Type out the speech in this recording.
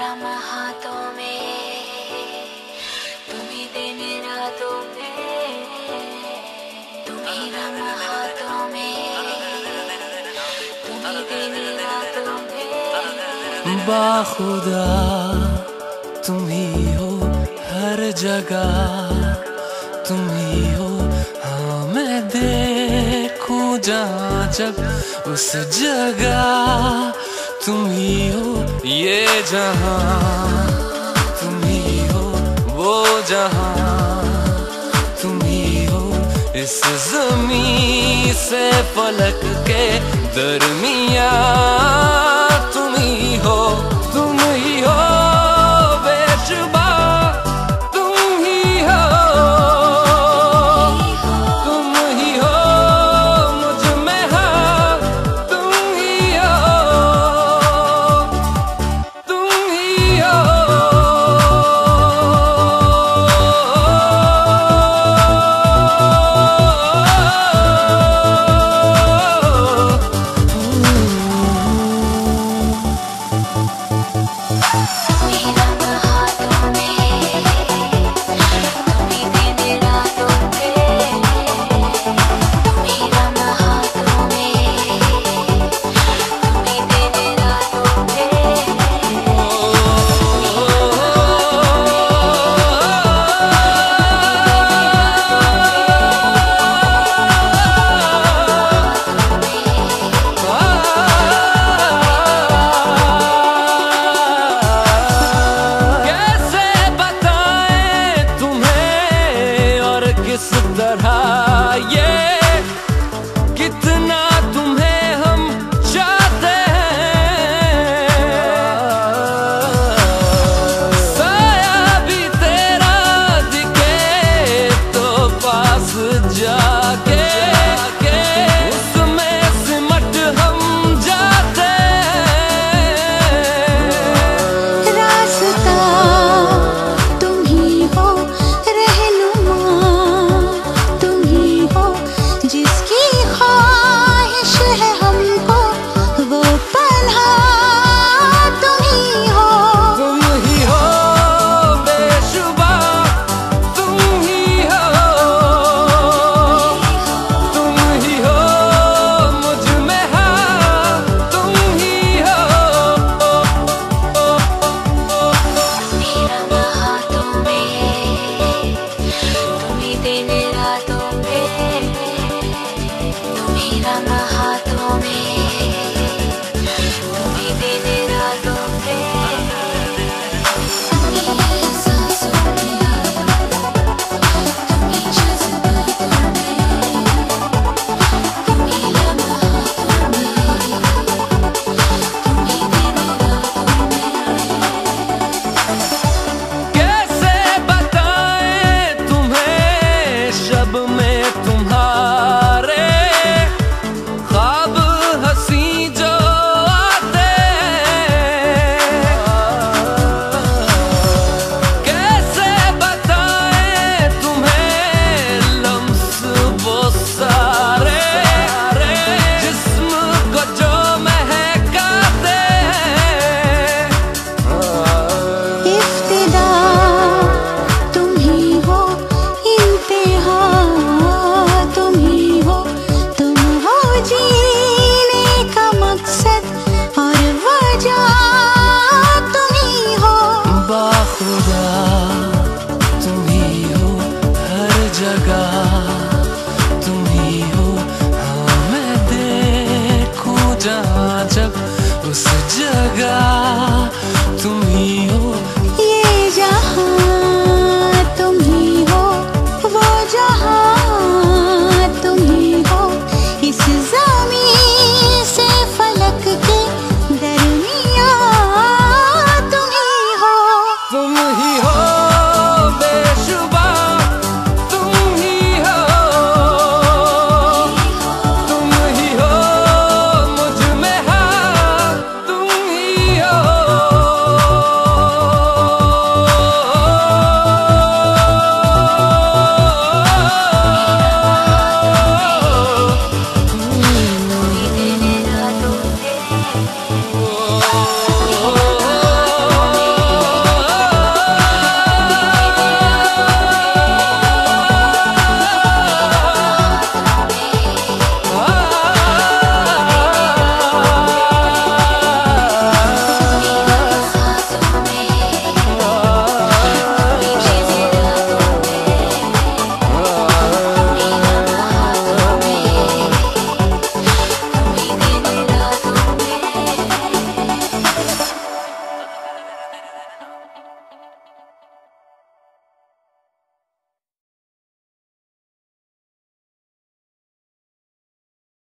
राम हाथों में, तुम्ही दिन रातों में, तुम्ही राम हाथों में, तुम्ही दिन रातों में। बाखुदा तुम ही हो हर जगह, तुम ही हो। हाँ मैं देखूं जहाँ जब उस जगह तुम ही हो। ये जहाँ तुम ही हो, वो जहाँ तुम ही हो। इस ज़मीं से फलक के दरमियाँ तुम ही हो, तुम ही हो। बेशुबा तुम ही हो, तुम ही हो। मुझ में हाँ तुम ही हो, तुम ही हो। किस तरह ये कितना तुम्हें हम चाहते हैं। साया भी तेरा दिखे तो पास जाके उसमें सिमट हम जाते हैं। रास्ता तुम ही हो, रहनुमा तुम ही हो। जिसकी ख्वाहिश है हमको वो पनाह तुम ही हो। तुम ही हो बेशुबा, तुम ही हो, तुम ही हो। मुझ में हाँ तुम ही हो। तुम्ही राम हाथों में, तुम्ही दिन रातों में, तुम्ही राम हाथों में, तुम्ही दिन रातों में। तुम्ही सांसों में, तुम्ही जज्बातों में, तुम्ही राम हाथों में, तुम्ही दिन रातों में। कैसे बताएं तुम्हें शब में तुम्हारे ख्वाब हंसी जो आते हैं। कैसे बताएं तुम्हें लम्स वो सारे जिस्म को जो महकाते हैं। इब्तिदा तुम ही हो, इंतहा तुम ही हो। तुम हो जीने का मकसद और वजह तुम ही हो। बाखुदा तुम ही हो हर जगह, तुम ही हो। हाँ मैं देखूं जहाँ जब उस जगह